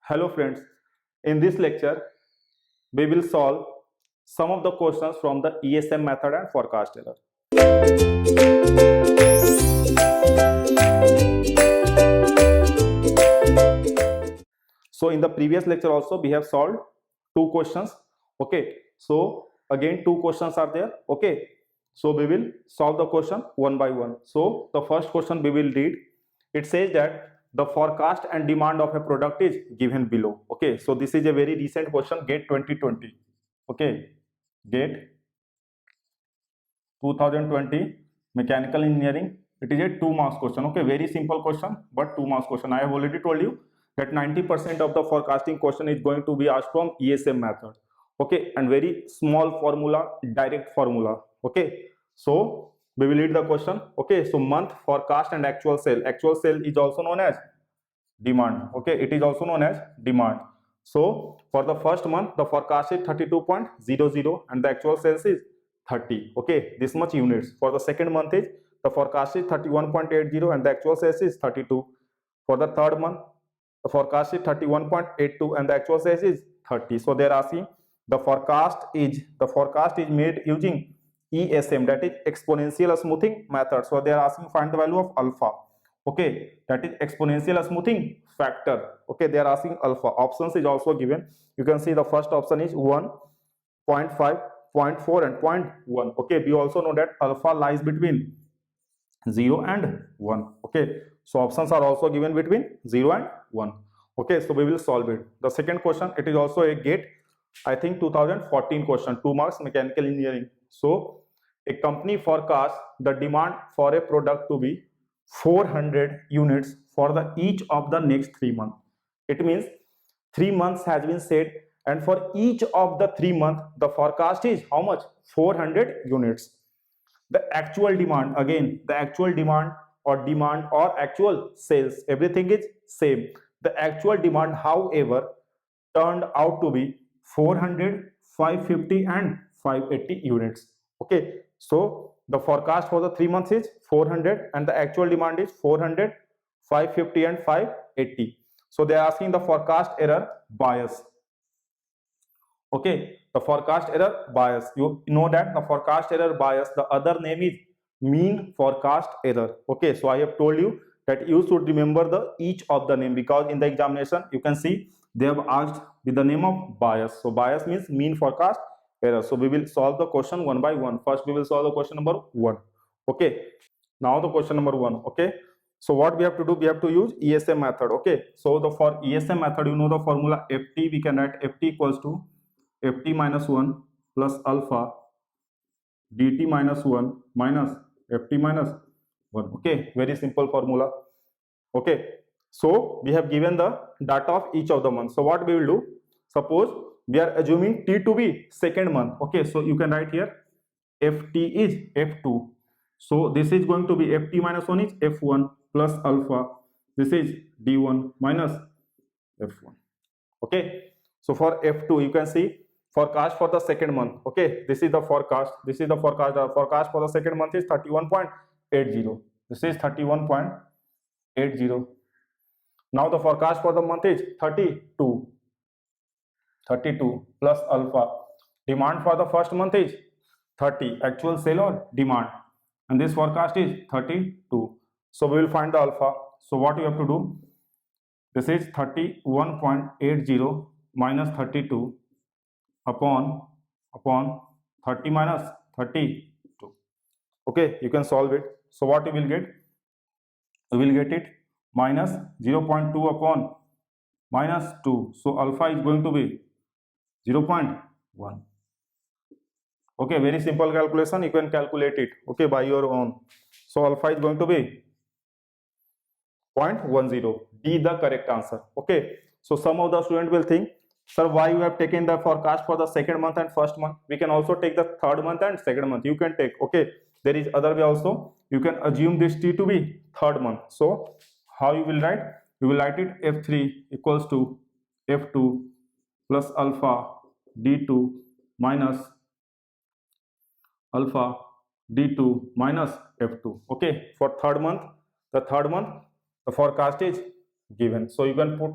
Hello friends, in this lecture we will solve some of the questions from the ESM method and forecast error. So in the previous lecture also we have solved two questions. Okay, so again two questions are there. Okay, so we will solve the question one by one. So the first question we will read. It says that the forecast and demand of a product is given below. Okay, so this is a very recent question, GATE 2020. Okay, GATE 2020 mechanical engineering. It is a 2 marks question. Okay, very simple question but 2 marks question. I have already told you that 90% of the forecasting question is going to be asked from ESM method. Okay, and very small formula, direct formula. Okay, so we will read the question. Okay, so month, forecast and actual sale. Actual sale is also known as demand. Okay, it is also known as demand. So for the first month the forecast is 32.00 and the actual sales is 30. Okay, this much units. For the second month is the forecast is 31.80 and the actual sales is 32. For the third month the forecast is 31.82 and the actual sales is 30. So they are asking the forecast is made using ESM, that is exponential smoothing method. So they are asking find the value of alpha. Okay, that is exponential smoothing factor. Okay, they are asking alpha. Options is also given. You can see the first option is 1, 0.5, 0.4 and 0.1. Okay, we also know that alpha lies between 0 and 1. Okay, so options are also given between 0 and 1. Okay, so we will solve it. The second question, it is also a GATE, I think 2014 question, 2 marks, mechanical engineering. So a company forecasts the demand for a product to be 400 units for the each of the next 3 months. It means 3 months has been said, and for each of the 3 months the forecast is how much? 400 units. The actual demand, again the actual demand or actual sales, everything is same. The actual demand however turned out to be 400, 550 and 580 units. Okay, so the forecast for the 3 months is 400 and the actual demand is 400, 550 and 580. So they are asking the forecast error bias. Okay, the forecast error bias, you know that the forecast error bias, the other name is mean forecast error. Okay, so I have told you that you should remember the each of the name, because in the examination you can see they have asked with the name of bias. So bias means mean forecast error. So we will solve the question one by one. First we will solve the question number 1. Okay, now the question number 1. Okay, so what we have to do, we have to use ESM method. Okay, so the for ESM method, you know the formula ft, we can write ft equals to ft minus 1 plus alpha dt minus 1 minus ft minus 1. Okay, very simple formula. Okay, so we have given the data of each of the months. So what we will do, suppose we are assuming t to be second month. Okay, so you can write here ft is f2. So this is going to be ft minus 1 is f1 plus alpha, this is d1 minus f1. Okay, so for f2 you can see forecast for the second month. Okay, this is the forecast, the forecast for the second month is 31.80. this is 31.80. now the forecast for the month is 32 plus alpha. Demand for the first month is 30, actual sale or demand, and this forecast is 32. So we will find the alpha. So what you have to do, this is 31.80 minus 32 upon 30 minus 32. Okay, you can solve it. So what you will get, you will get it minus 0.2 upon minus 2. So alpha is going to be 0.1. Okay, very simple calculation, you can calculate it, okay, by your own. So alpha is going to be 0.10. D the correct answer. Okay, so some of the student will think, sir, why you have taken the forecast for the second month and first month? We can also take the third month and second month. You can take, okay, there is other way also. You can assume this t to be third month. So how you will write? You will write it f3 equals to f2 plus alpha d2 minus alpha d2 minus f2. Okay, for third month, the forecast is given, so you can put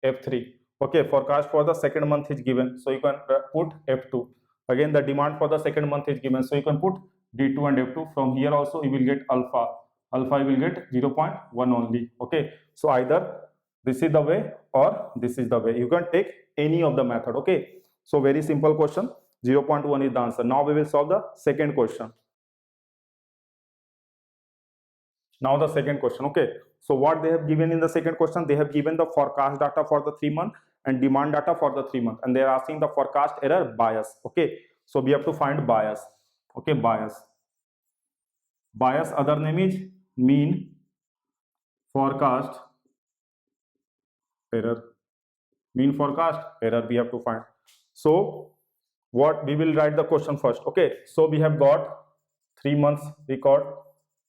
f3. Okay, forecast for the second month is given, so you can put F2. Again, the demand for the second month is given, so you can put D2 and F2. From here also you will get alpha you will get 0.1 only. Okay, so either this is the way or this is the way, you can take any of the method. Okay, so very simple question, 0.1 is the answer. Now we will solve the second question. Now the second question. Okay, so what they have given in the second question, they have given the forecast data for the 3 month and demand data for the 3 month, and they are asking the forecast error bias. Okay, so we have to find bias. Okay, bias other name is mean forecast error. Mean forecast error we have to find. So what we will write the question first. Okay, so we have got 3 months record,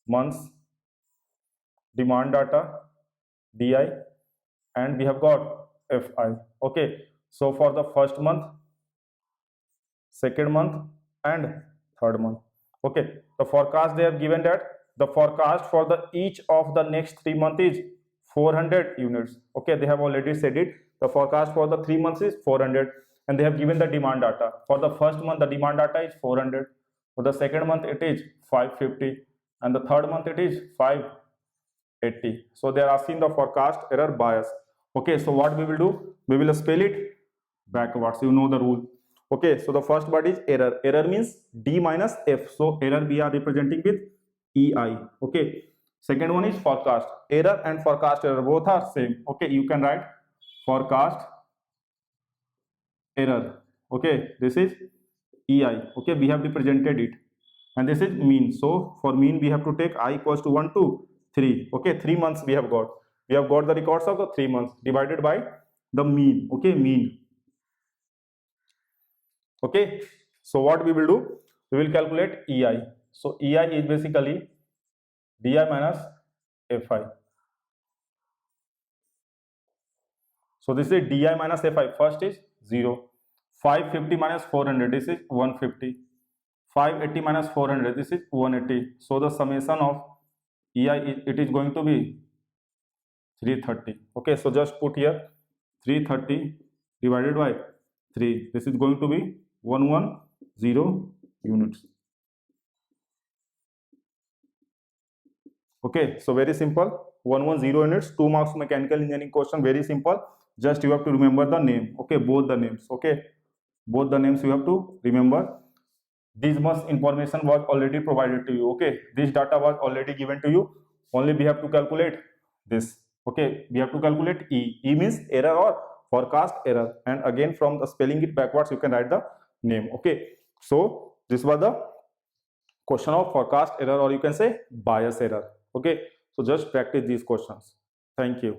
months, demand data DI, and we have got FI. Okay, so for the first month, second month and third month. Okay, the forecast they have given that the forecast for the each of the next 3 months is 400 units. Okay, they have already said it, the forecast for the 3 months is 400, and they have given the demand data. For the first month the demand data is 400, for the second month it is 550, and the third month it is 580. So they are asking the forecast error bias. Okay, so what we will do, we will spell it backwards, you know the rule. Okay, so the first word is error. Error means D minus F, so error we are representing with EI. Okay, second one is forecast. Error and forecast error both are same. Okay, you can write forecast error. Okay, this is EI. Okay, we have represented it, and this is mean. So for mean we have to take I equals to 1 to 3. Okay, 3 months we have got the records of the 3 months divided by the mean. Okay, mean. Okay, so what we will do, we will calculate EI. So EI is basically DI minus FI. So this is DI minus FI. First is 0. 550 minus 400, this is 150. 580 minus 400, this is 180. So the summation of EI, it is going to be 330. Okay, so just put here 330 divided by 3. This is going to be 110 units. Okay, so very simple, 110 units, 2 marks mechanical engineering question, very simple. Just you have to remember the name. Okay, both the names. Okay, both the names you have to remember. This much information was already provided to you. Okay, this data was already given to you, only we have to calculate this. Okay, we have to calculate E means error or forecast error, and again from the spelling it backwards you can write the name. Okay, so this was the question of forecast error, or you can say bias error. Okay, so just practice these questions. Thank you.